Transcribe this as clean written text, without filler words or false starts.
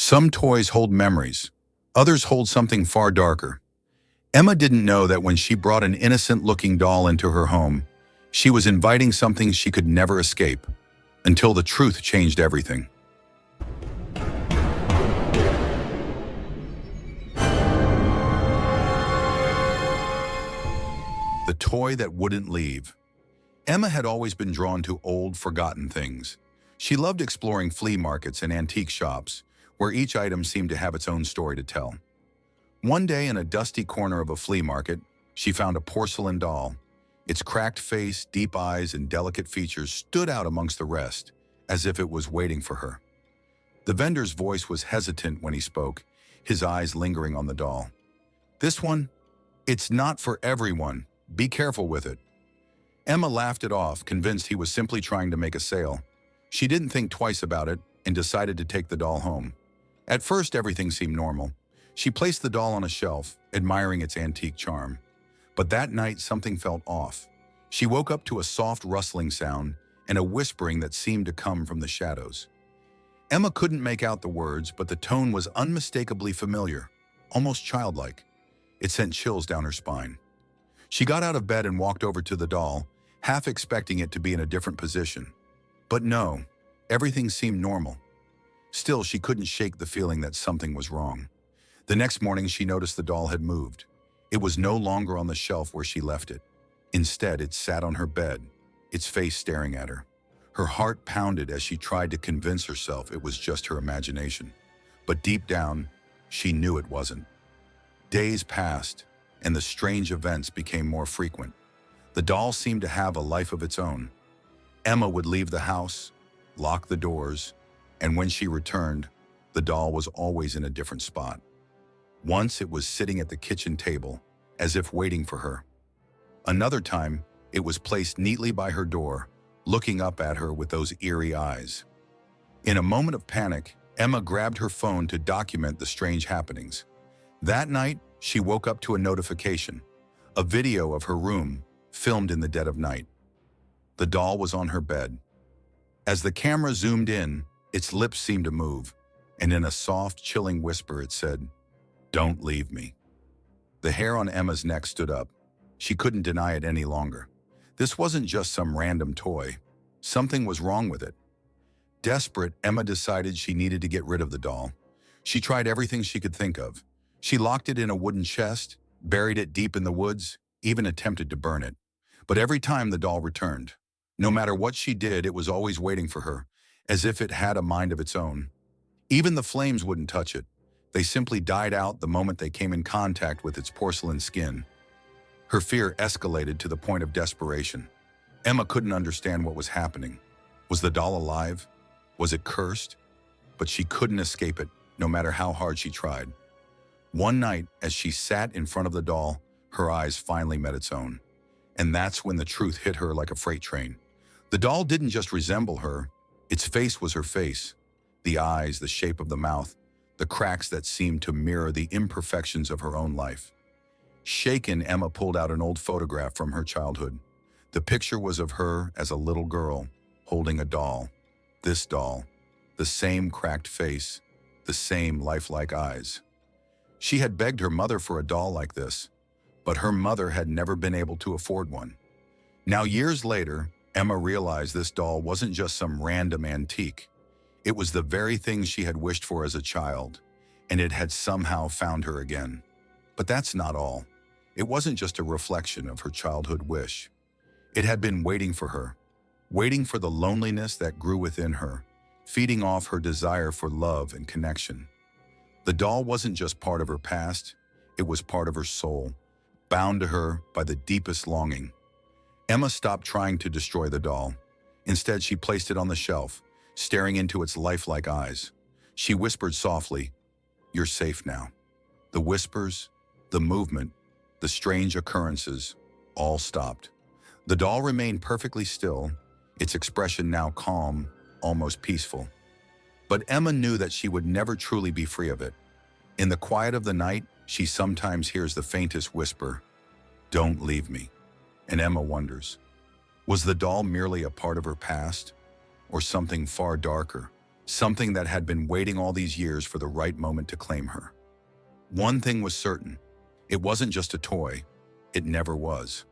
Some toys hold memories. Others hold something far darker. Emma didn't know that when she brought an innocent-looking doll into her home, she was inviting something she could never escape, until the truth changed everything. The toy that wouldn't leave. Emma had always been drawn to old, forgotten things. She loved exploring flea markets and antique shops, where each item seemed to have its own story to tell. One day, in a dusty corner of a flea market, she found a porcelain doll. Its cracked face, deep eyes, and delicate features stood out amongst the rest, as if it was waiting for her. The vendor's voice was hesitant when he spoke, his eyes lingering on the doll. "This one? It's not for everyone. Be careful with it." Emma laughed it off, convinced he was simply trying to make a sale. She didn't think twice about it and decided to take the doll home. At first, everything seemed normal. She placed the doll on a shelf, admiring its antique charm. But that night, something felt off. She woke up to a soft rustling sound and a whispering that seemed to come from the shadows. Emma couldn't make out the words, but the tone was unmistakably familiar, almost childlike. It sent chills down her spine. She got out of bed and walked over to the doll, half expecting it to be in a different position. But no, everything seemed normal. Still, she couldn't shake the feeling that something was wrong. The next morning, she noticed the doll had moved. It was no longer on the shelf where she left it. Instead, it sat on her bed, its face staring at her. Her heart pounded as she tried to convince herself it was just her imagination. But deep down, she knew it wasn't. Days passed, and the strange events became more frequent. The doll seemed to have a life of its own. Emma would leave the house, lock the doors, and when she returned, the doll was always in a different spot. Once it was sitting at the kitchen table, as if waiting for her. Another time, it was placed neatly by her door, looking up at her with those eerie eyes. In a moment of panic, Emma grabbed her phone to document the strange happenings. That night, she woke up to a notification, a video of her room, filmed in the dead of night. The doll was on her bed. As the camera zoomed in, its lips seemed to move, and in a soft, chilling whisper it said, "Don't leave me." The hair on Emma's neck stood up. She couldn't deny it any longer. This wasn't just some random toy. Something was wrong with it. Desperate, Emma decided she needed to get rid of the doll. She tried everything she could think of. She locked it in a wooden chest, buried it deep in the woods, even attempted to burn it. But every time the doll returned. No matter what she did, it was always waiting for her, as if it had a mind of its own. Even the flames wouldn't touch it. They simply died out the moment they came in contact with its porcelain skin. Her fear escalated to the point of desperation. Emma couldn't understand what was happening. Was the doll alive? Was it cursed? But she couldn't escape it, no matter how hard she tried. One night, as she sat in front of the doll, her eyes finally met its own. And that's when the truth hit her like a freight train. The doll didn't just resemble her. Its face was her face. The eyes, the shape of the mouth, the cracks that seemed to mirror the imperfections of her own life. Shaken, Emma pulled out an old photograph from her childhood. The picture was of her as a little girl, holding a doll. This doll, the same cracked face, the same lifelike eyes. She had begged her mother for a doll like this, but her mother had never been able to afford one. Now, years later, Emma realized this doll wasn't just some random antique. It was the very thing she had wished for as a child, and it had somehow found her again. But that's not all. It wasn't just a reflection of her childhood wish. It had been waiting for her, waiting for the loneliness that grew within her, feeding off her desire for love and connection. The doll wasn't just part of her past, it was part of her soul, bound to her by the deepest longing. Emma stopped trying to destroy the doll. Instead, she placed it on the shelf, staring into its lifelike eyes. She whispered softly, "You're safe now." The whispers, the movement, the strange occurrences, all stopped. The doll remained perfectly still, its expression now calm, almost peaceful. But Emma knew that she would never truly be free of it. In the quiet of the night, she sometimes hears the faintest whisper, "Don't leave me." And Emma wonders, was the doll merely a part of her past, or something far darker, something that had been waiting all these years for the right moment to claim her. One thing was certain, it wasn't just a toy, it never was.